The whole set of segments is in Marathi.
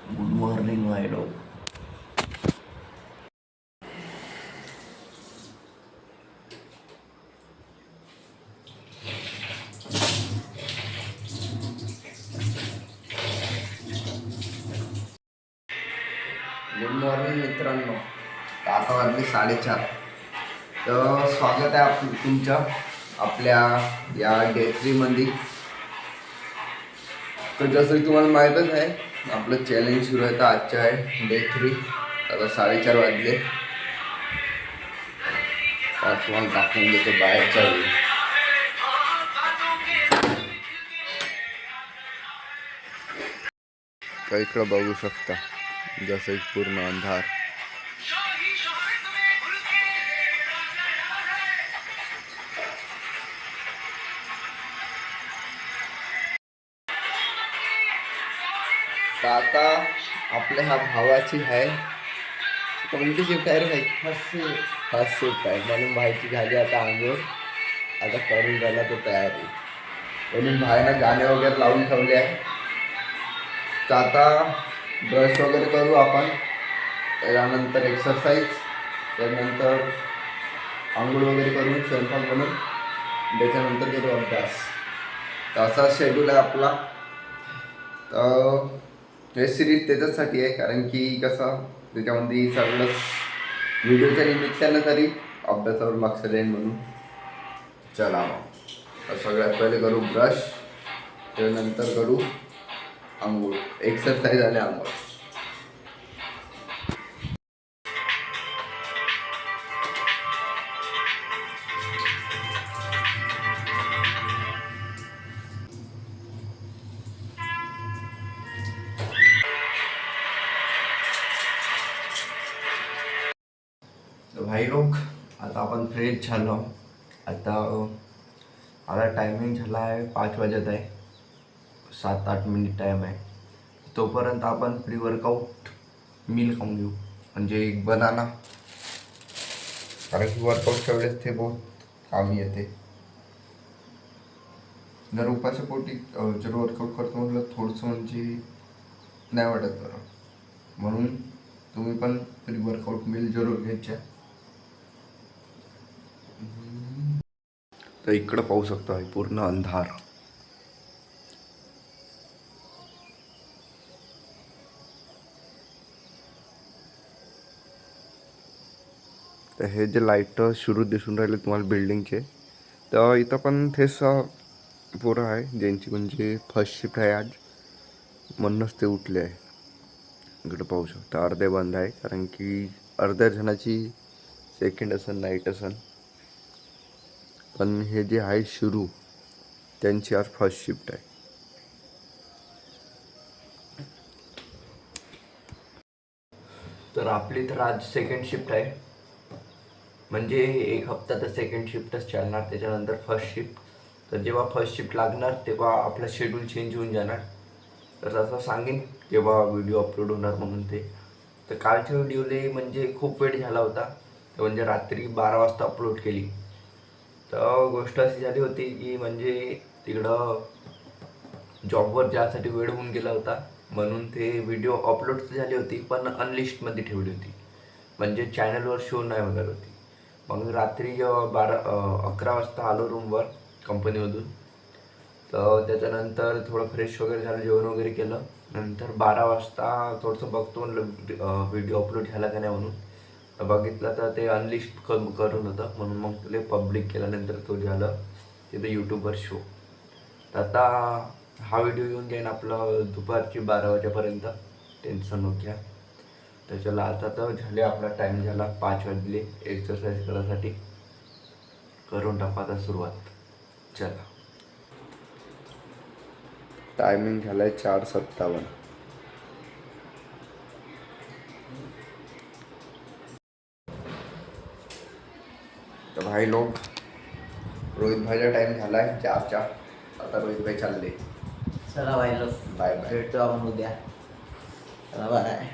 गुड मॉर्निंग माय लोग. गुड मॉर्निंग मित्रांनो. आता वाजले 4:30. तर स्वागत आहे तुमचं आपल्या या डे 3 मध्ये. तर जसं की तुम्हाला माहीतच आहे आपलं चॅलेंज सुरू आहे. तर आजचं आहे डे 3. आता 4:30 वाजले. तर तुम्हाला दाखवून देतो बाहेरच्या वेळी. तर इकडं बघू शकता जसं पूर्ण अंधार. तर आता आपल्या ह्या भावाची आहे कोणती शिफ्ट आहे रे भाई? फर्स्ट शिफ्ट आहे. म्हणून भाईची झाली आता आंघोळ. आता करून झाला तो तयारी. म्हणून भाईनं गाणे वगैरे लावून ठेवले आहे. तर आता ब्रश वगैरे करू आपण. त्याच्यानंतर एक्सरसाइज. त्यानंतर आंघोळ वगैरे करून स्वयंपाक बनवून त्याच्यानंतर करू अभ्यास. तर असा शेड्यूल आहे आपला. तर हे सिरीज त्याच्यासाठी आहे कारण की कसं त्याच्यामध्ये सगळंच व्हिडिओच्या निमित्तानं तरी अभ्यासावर लक्ष देईन म्हणून. चला मग सगळ्यात पहिले करू ब्रश. त्यानंतर करू आंघोळ. एक्सरसाइज आणि आंघोळ. भाई लोक आता आपण फ्रेश झालो. आता टायमिंग झाला आहे 5 वाजत आहे. 7-8 मिनिट टाईम आहे. तोपर्यंत आपण प्री वर्कआउट मील खाऊन घेऊ म्हणजे एक बनाना. कारण की वर्कआउटच्या वेळेस ते बहुत कामी येते. जर उपाच्या पोटी जर वर्कआउट करतो म्हटलं थोडंसं म्हणजे नाही वाटत बरं. म्हणून तुम्ही पण प्री वर्कआउट मील जरूर घ्यायच्या. तर इकडं पाहू शकतो आहे पूर्ण अंधार. तर हे जे लाईट सुरू दिसून राहिले तुम्हाला बिल्डिंगचे. तर इथं पण तेच पोरं आहे ज्यांची म्हणजे फर्स्ट शिफ्ट आहे आज. म्हणूनच ते उठले आहे. इकडं पाहू शकता अर्धे बंद आहे कारण की अर्ध्या जणाची सेकंड असन नाईट असन. पण हे जे आहे सुरू त्यांची आज फर्स्ट शिफ्ट आहे. तर आपली तर आज सेकंड शिफ्ट आहे. म्हणजे एक हप्ता तर सेकंड शिफ्टच चालणार. त्याच्यानंतर फर्स्ट शिफ्ट. तर जेव्हा फर्स्ट शिफ्ट लागणार तेव्हा आपलं शेड्यूल चेंज होऊन जाणार. तर असं सांगेन केव्हा व्हिडिओ अपलोड होणार म्हणून ते. तर कालच्या व्हिडिओले म्हणजे खूप वेळ झाला होता. म्हणजे रात्री 12 वाजता अपलोड केली. तर गोष्ट अशी झाली होती की म्हणजे तिकडं जॉबवर जायसाठी वेळ होऊन गेला होता. म्हणून ते व्हिडिओ अपलोड झाली होती पण अनलिस्टमध्ये ठेवली होती. म्हणजे चॅनलवर शो नाही होणार होती. मग रात्री 11 वाजता आलो रूमवर कंपनीमधून. तर त्याच्यानंतर थोडं फ्रेश वगैरे झालं, जेवण वगैरे केलं. नंतर 12 वाजता थोडंसं बघतो व्हिडिओ अपलोड झाला का नाही म्हणून. तर बघितलं तर ते अनलिस्ट करून होतं. म्हणून मग तुला पब्लिक केल्यानंतर तो झालं तिथे यूट्यूबवर शो. तर आता हा व्हिडिओ येऊन जाईन आपलं दुपारची 12 वाजेपर्यंत. टेन्शन नको घ्या. तर चला आता तर झाले आपला टाईम झाला 5 वाजले एक्सरसाइज करायसाठी. करून टाकू आता सुरुवात. चला. टायमिंग झालाय 4:57. तर भाई लोक रोहित भाईचा टाइम झालाय 4चा. आता रोहित भाई चालले. चला भाई लोग बाय बाय. भेटतो आपण उद्या. चला बाय.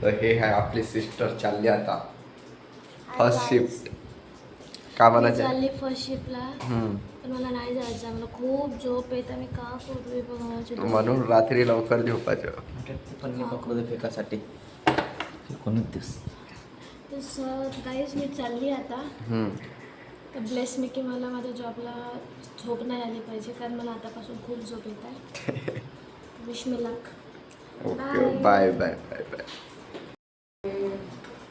तर हे आहे आपली सिस्टर चालली आता फर्स्ट शिफ्ट. का मी म्हणायचं चालली फर्स्ट शिपला हम्म. पण मला नाही जायचं. मला खूप झोप येत आणि का करू हे बघायचे म्हणून रात्री लवकर झोपायचं. पन्नी पकडू दे फेकासाठी 29. तर गाईज मी चालली आता. हम्म. तर ब्लेस मी की मला माझ्या जॉबला झोप नाही आली पाहिजे कारण मला आतापासून खूप झोप येत आहे. Wish me luck. Okay bye bye bye bye.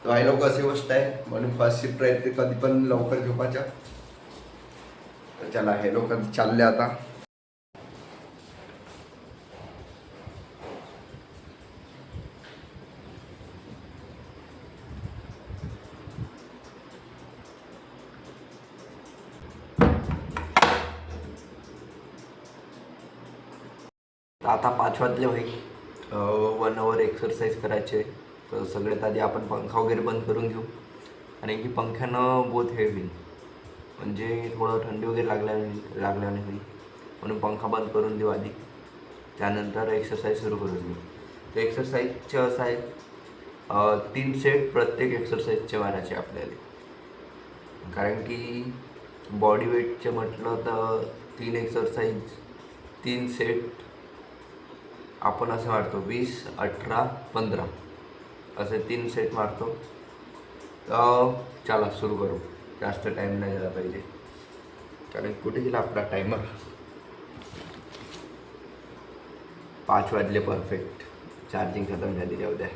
तो आई लोक अशी गोष्ट आहे म्हणून फर्स्ट शिफ्ट राहते कधी पण लवकर झोपायच्या. तर चला हे लोक चालले आता. आता 5 वाजले होईल. 1 आवर एक्सरसाइज करायचे. तर सगळ्यात आधी आपण पंखा वगैरे बंद करून घेऊ. आणि की पंख्यानं बहुत हे होईल म्हणजे थोडं थंडी वगैरे लागल्याने होईल म्हणून पंखा बंद करून देऊ आधी. त्यानंतर एक्सरसाइज सुरू करून देऊ. तर एक्सरसाइजचं असं आहे 3 सेट प्रत्येक एक्सरसाइजचे मारायचे आपल्याला. कारण की बॉडी वेटचे म्हटलं तर 3 एक्सरसाइज 3 सेट आपण असं मारतो 20, 18, 15 असे 3 सेट मारतो. तर चला सुरू करू. जास्त टाईम नाही झाला पाहिजे कारण कुठे गेला आपला टायमर. 5 वाजले परफेक्ट. चार्जिंग खतम झाली जाऊ द्या.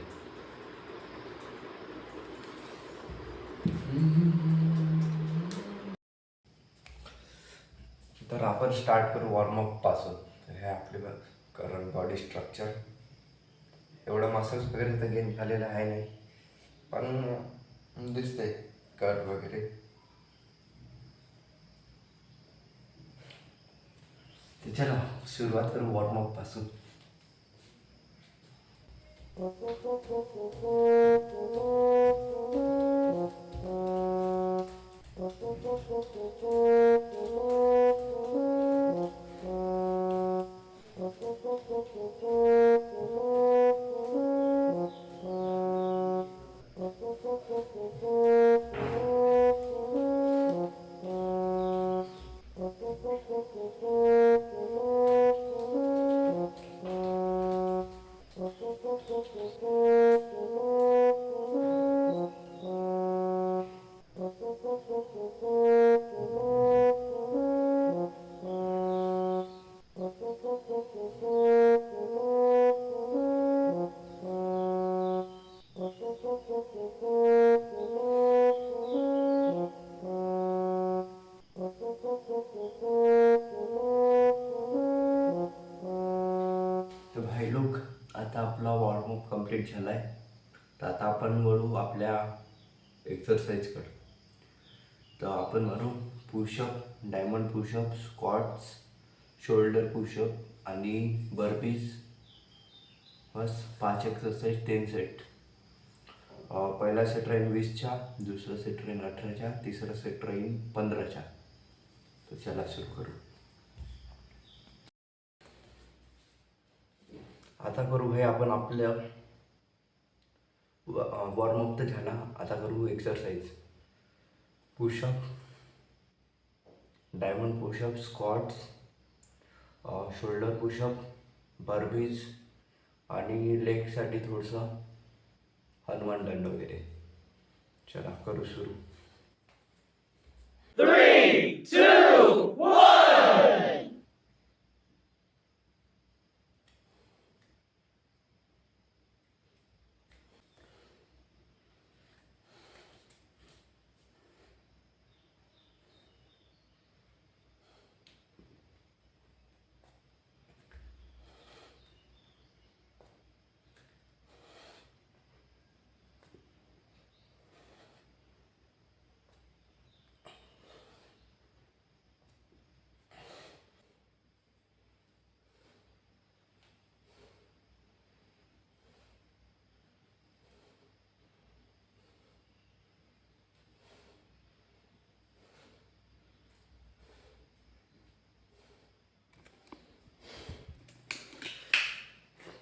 तर आपण स्टार्ट करू वॉर्मअप पासून. तर हे आपले कारण बॉडी स्ट्रक्चर एवढं मसल्स वगैरे तर गेन झालेलं आहे नाही पण दिसते कट वगैरे. तर चला सुरुवात करू वॉर्मअप पासून. तर भाई लोक आता आपला वॉर्मअप कंप्लीट झाला आहे. तर आता आपण वळू आपल्या एक्सरसाइजकडे. तर आपण वळू pushup, diamond pushup, squats, shoulder pushup आणि बर्पीज. बस 5 एक्सरसाइज 10 सेट. पहिला सेट राहील 20च्या, दुसरा सेट राहील 18च्या, तिसरा सेट राहील 15च्या. तर चला सुरू करू. आता करू हे आपण आपल्या वॉर्मअप तर झाला. आता करू exercise. Pushup, diamond pushup, squats, shoulder pushup, burpees आणि लेगसाठी थोडंसं हनुमान दंड वगैरे. चला करू सुरू. 3, 2, 1.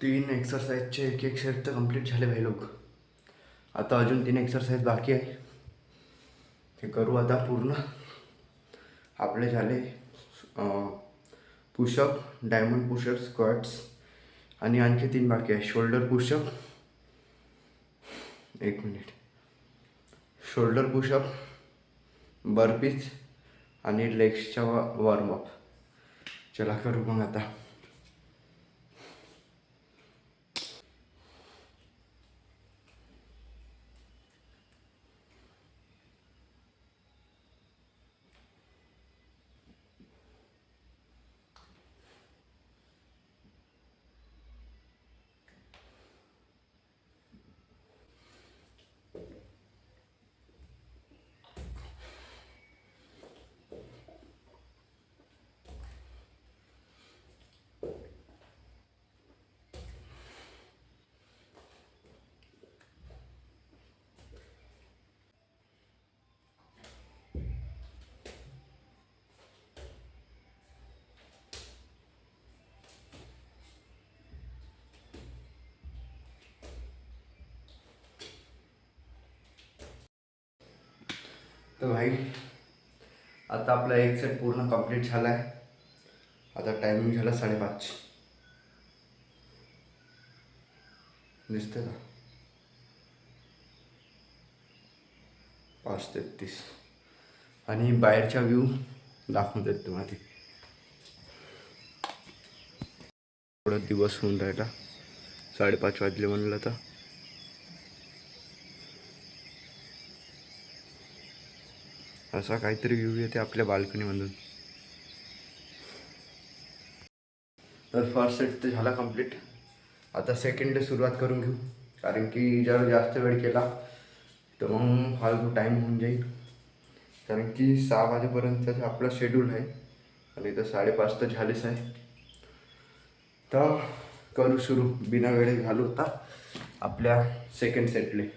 तीन एक्सरसाइजचे एक सेट तर कंप्लीट झाले भाई लोक. आता अजून 3 एक्सरसाइज बाकी आहे. ते करू आता पूर्ण. आपले झाले पुशअप, डायमंड पुशअप, स्क्वॉट्स आणि आणखी 3 बाकी आहे. Shoulder pushup, 1 minute, shoulder pushup, burpees आणि लेग्सचा वॉर्मअप. चला करू मग आता. तर भाई आता आपला एक सेट पूर्ण कंप्लीट झाला आहे. आता टायमिंग झाला 5:30. दिसतं का? 5:33. आणि बाहेरचा व्ह्यू दाखवून देत तुम्हाला ते. थोडा दिवस होऊन राहिला, 5:30 वाजले म्हणलं तर. असा काहीतरी व्ह्यू येते आपल्या बाल्कनीमधून. तर फर्स्ट सेट तर झाला कंप्लीट. आता सेकंड डे सुरुवात करून घेऊ, कारण की जर जास्त वेळ केला तर मग फालतू टाईम होऊन जाईल. कारण की 6 वाजेपर्यंतचं आपलं शेड्यूल आहे आणि तर 5:30 तर झालेच आहे. तर करू सुरू बिना वेळे घालू होता आपल्या सेकंड सेटले.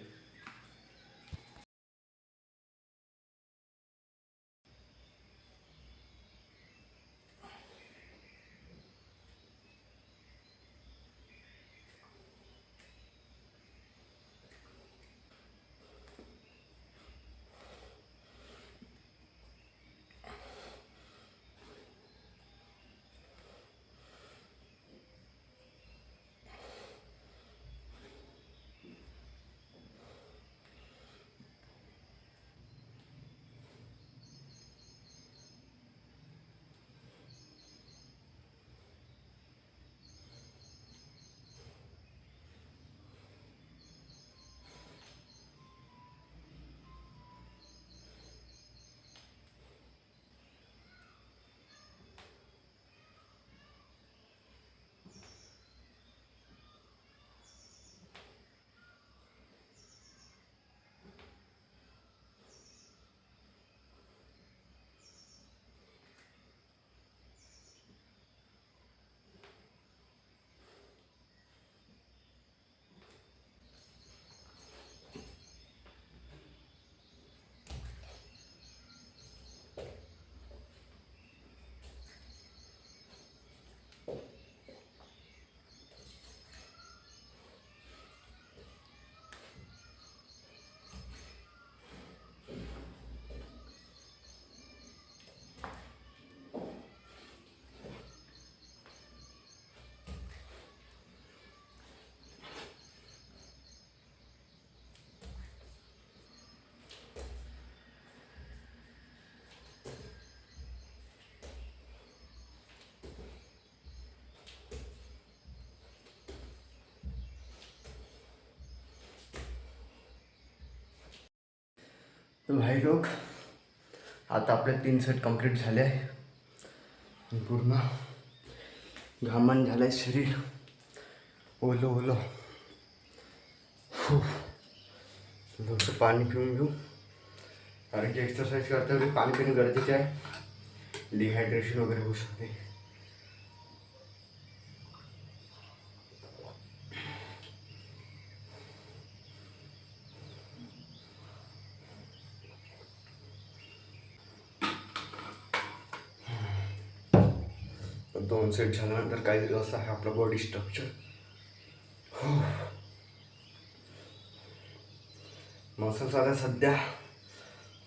तर भाई लोक, आता आपले 3 सेट कंप्लीट झाले आहे. पूर्ण घामण झालं आहे, शरीर ओलं ओलं. थोडंसं पाणी पिऊन घेऊ, कारण की एक्सरसाइज करता पाणी पिणं गरजेचे आहे. डिहायड्रेशन वगैरे होऊ शकते. तर 2 सेट झाल्यानंतर काहीतरी असं आहे आपलं बॉडी स्ट्रक्चर. मसल्स आता सध्या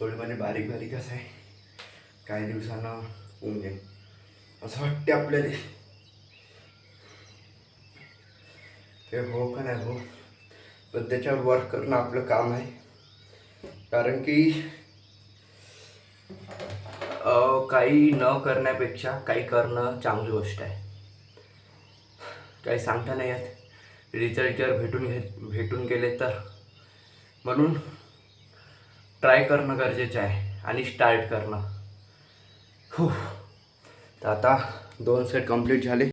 थोडे म्हणजे बारीक बारीकच आहे, काही दिवसानं होऊन जाईल असं वाटते आपल्याला. ते हो का नाही हो, पण त्याच्यावर वर्क करणं आपलं काम आहे. कारण की काही न करण्यापेक्षा काही करणं चांगली गोष्ट आहे. काही सांगता नाही येत, रिझल्ट जर भेटून गेले तर. म्हणून ट्राय करणं गरजेचं आहे आणि स्टार्ट करणं. तर आता 2 सेट कंप्लीट झाले.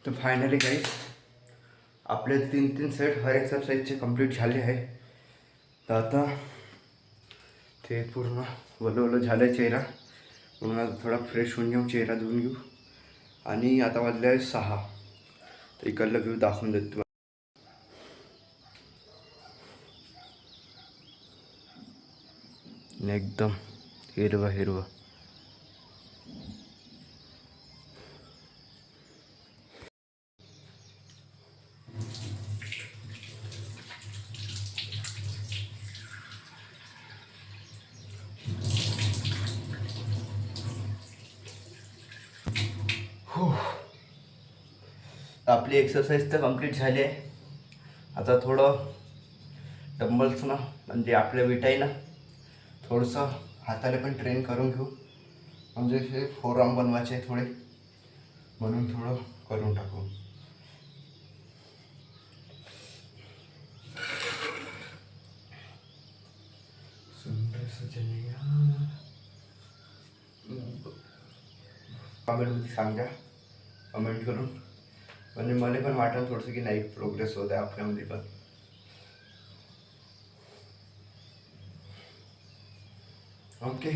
तर फायनली गाईस आपले 3 सेट हर एक्सरसाइजचे कंप्लीट झाले आहे. तर आता ते पूर्ण वलं झालं चेहरा, म्हणून आता थोडा फ्रेश होऊन घेऊ, चेहरा धुवून घेऊ. आणि आता वाजले आहे 6. तर इकडला व्ह्यू दाखवून देतो. एकदम हिरवं हिरवं. आपली एक्सरसाइज तर कंप्लीट झाली आहे. आता थोडं डंबल्स ना, म्हणजे आपल्या विटाई ना थोडंसं हाताला पण ट्रेन करून घेऊ. म्हणजे हे फोरआर्म बनवायचे थोडे, म्हणून थोडं करून टाकू. सुंदर सजनिया कमेंटमध्ये सांगा, कमेंट करून. म्हणजे मला पण वाटेल थोडंसं की नाही प्रोग्रेस होत आहे आपल्यामध्ये पण. ओके.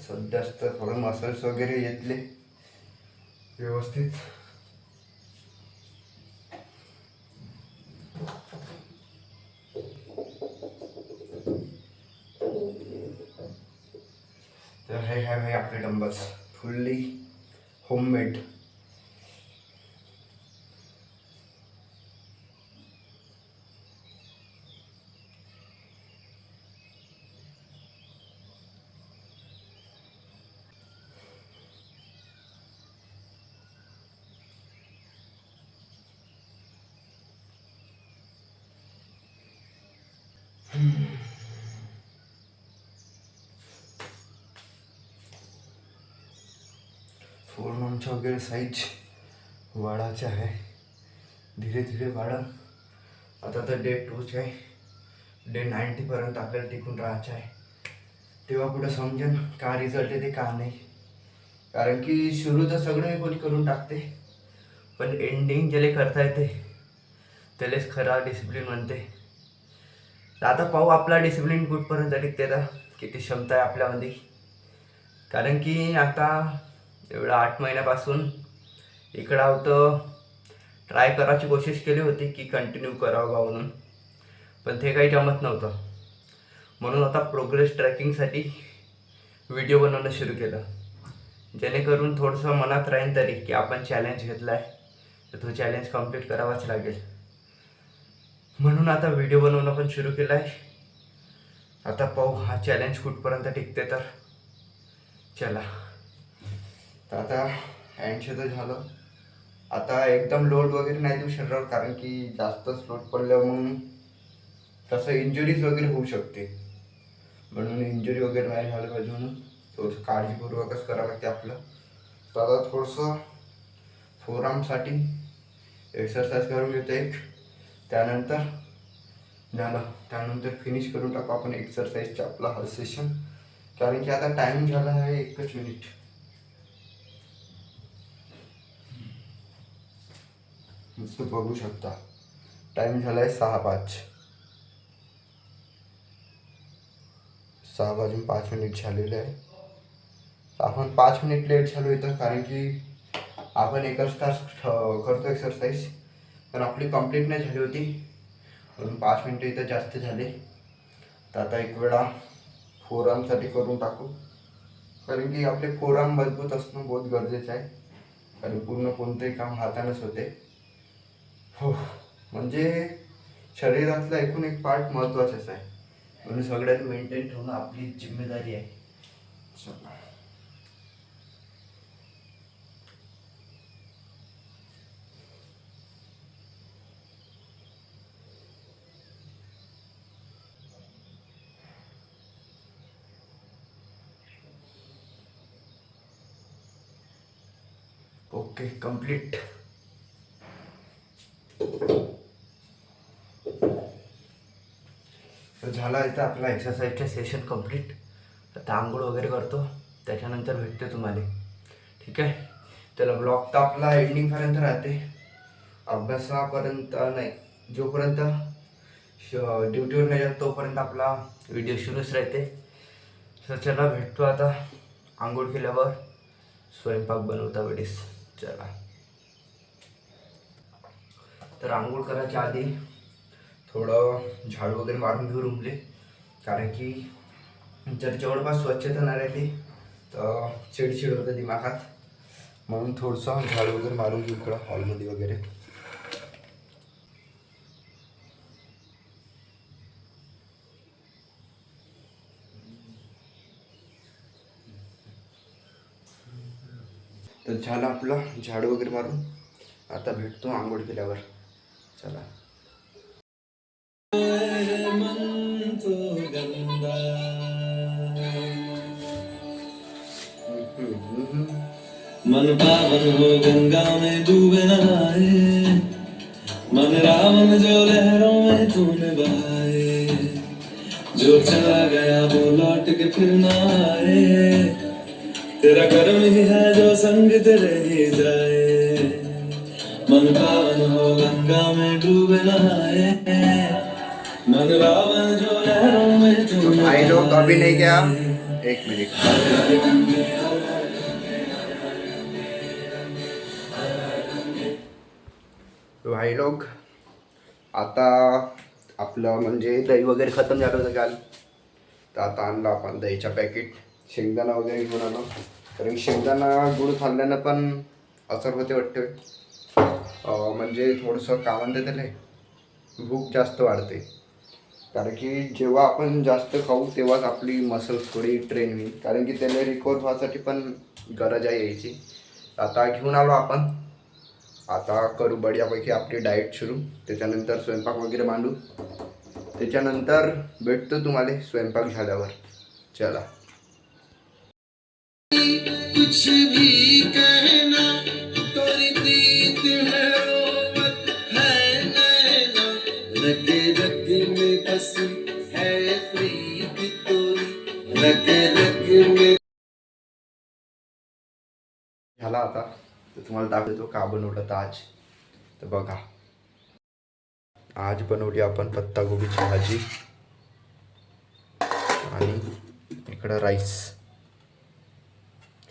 सध्याच तर थोडं मसल्स वगैरे येतले व्यवस्थित. तर हे आहे आपले डंबल्स, फुल्ली होममेड. फोरआर्मच्या वगैरे साईज वाढायचे आहे, धीरे धीरे वाढा. आता तर डे 2 आहे, डे 90पर्यंत आपल्याला टिकून राहायचं आहे. तेव्हा कुठं समजेल का रिझल्ट येते का नाही. कारण की सुरू तर सगळं कोणी करून टाकते, पण एंडिंग ज्याला करता येते त्यालाच खरा डिसिप्लिन म्हणते. तर आता पाहू आपला डिसिप्लिन कुठपर्यंत टिकते, तर किती क्षमता आहे आपल्यामध्ये. कारण की आता एवढा 8 महिन्यापासून इकडं होतं, ट्राय करायची कोशिश केली होती की कंटिन्यू करावं म्हणून, पण ते काही जमत नव्हतं. म्हणून आता प्रोग्रेस ट्रॅकिंगसाठी व्हिडिओ बनवणं सुरू केलं, जेणेकरून थोडंसं मनात राहीन तरी की आपण चॅलेंज घेतला आहे तर तो चॅलेंज कंप्लीट करावाच लागेल. म्हणून आता व्हिडिओ बनवणं पण सुरू केलं आहे. आता पाहू हा चॅलेंज कुठपर्यंत टिकते. तर चला, तर आता हँडशे तर झालं. आता एकदम लोड वगैरे नाही देऊ शरीरावर, कारण की जास्तच लोड पडलं मग तसं इंजुरीज वगैरे होऊ शकते. म्हणून इंजुरी वगैरे नाही झालं पाहिजे म्हणून थोडंसं काळजीपूर्वकच करावं लागते आपलं. तर आता थोडंसं फोरआर्मसाठी एक्सरसाइज करून घेतो एक, त्यानंतर झालं. त्यानंतर फिनिश करून टाकू आपण एक्सरसाइजचा आपला हा सेशन, कारण की आता टाईम झाला आहे 1 मिनिट. नुसतं बघू शकता टाईम झाला आहे 6:05. 6:05 झालेले आहे. आपण 5 मिनिट लेट झालो इथं, कारण की आपण 1 तास करतो एक्सरसाइज, पण आपली कंप्लीट नाही झाली होती म्हणून 5 मिनिटं इथं जास्त झाले. तर आता एक वेळा फोरआर्मसाठी करून टाकू, कारण की आपले फोरआर्म मजबूत असणं बहुत गरजेचं आहे, कारण पूर्ण कोणतंही काम हातानंच होते. हो, म्हणजे शरीरातला एकूण एक पार्ट महत्त्वाचाच आहे, म्हणून सगळ्यात मेंटेन ठेवणं आपली जिम्मेदारी आहे. चला, ओके कंप्लीट. तर झाला इथं आपला एक्सरसाइजचा सेशन कंप्लीट. आता आंघोळ वगैरे करतो, त्याच्यानंतर भेटते तुम्हाला. ठीक आहे, त्याला ब्लॉग तर आपला एंडिंगपर्यंत राहते, अभ्यासापर्यंत नाही. जोपर्यंत ड्युटीवर नाही जात तोपर्यंत आपला व्हिडिओ सुरूच राहते. तर चला भेटतो आता आंघोळ केल्यावर स्वयंपाक बनवता वेळेस. चला, तर आंघोळ करायच्या आधी थोडं झाडू वगैरे मारून घेऊ रूमले, कारण की जर जवळपास स्वच्छता नाही राहिली तर चिडचिड होतं दिमागात. म्हणून थोडंसं झाडू वगैरे मारून घेऊ इकडं हॉलमध्ये वगैरे. तर झालं आपलं झाडू वगैरे मारून, आता भेटतो आंघोळ केल्यावर. चला, मन पावन हो गंगा में डूबे नहाए, मन रावण जो लहरों में तूने बहाए, जो चला गया वो लौट के फिर ना आए, तेरा कर्म ही है जो संग तेरे ही जाए, मन पावन हो गंगा में डूबे नहाए, मन रावण जो लहरों में तूने भाई लोग अभी नहीं गया, 1 मिनिट. भाई लोग, आता आपलं म्हणजे दही वगैरे खतम झालं होतं काल, तर आता आणलं आपण दहीच्या पॅकेट. शेंगदाणा वगैरे घेऊन आलो, कारण शेंगदाणा गुळ खाल्ल्यानं पण असर होते वाटते. म्हणजे थोडंसं काय म्हणते त्याला, भूक जास्त वाढते, कारण की जेव्हा आपण जास्त खाऊ तेव्हाच आपली मसल्स थोडी ट्रेन होईल, कारण की त्याला रिकवर व्हायसाठी पण गरज आहे यायची. आता घेऊन आलो आपण. आता करू बढियापैकी आपली डाएट सुरू, त्याच्यानंतर स्वयंपाक वगैरे मांडू, त्याच्यानंतर भेटतो तुम्हाला स्वयंपाक झाल्यावर. चला, कुछ भी कहना तोरी प्रीत है रोवत है नैना, रग रग में बसी है प्रीत तोरी, रग रग में. झाला आता. तर तुम्हाला दाखवतो का बनवलं तर आज. तर बघा, आज बनवली आपण पत्तागोबीची भाजी आणि इकडं राईस,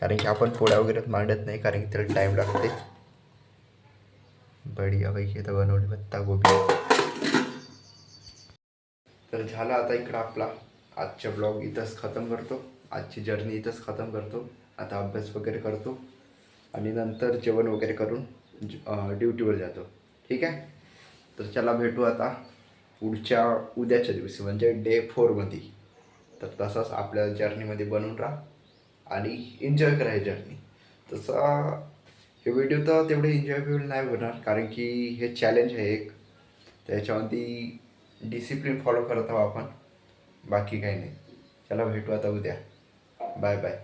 कारण की आपण पोळ्या वगैरे मांडत नाही, कारण की त्याला टाईम लागते. बढियापैकी इथं बनवली पत्तागोबी. तर झाला आता इकडं आपला आजचा ब्लॉग इथंच खतम करतो. आजची जर्नी इथंच खतम करतो. आता अभ्यास वगैरे करतो आणि नंतर जेवण वगैरे करून ड्युटीवर जातो. ठीक आहे. तर चला भेटू आता उद्याच्या दिवशी म्हणजे डे 4मध्ये. तर तसंच आपल्या जर्नीमध्ये बनून राहा आणि एन्जॉय करा ही जर्नी. तसं हे व्हिडिओ तर तेवढे एन्जॉयबल नाही होणार कारण की हे चॅलेंज आहे एक. त्याच्यामध्ये डिसिप्लिन फॉलो करत आहोत आपण. बाकी काही नाही. चला भेटू आता उद्या. Bye bye.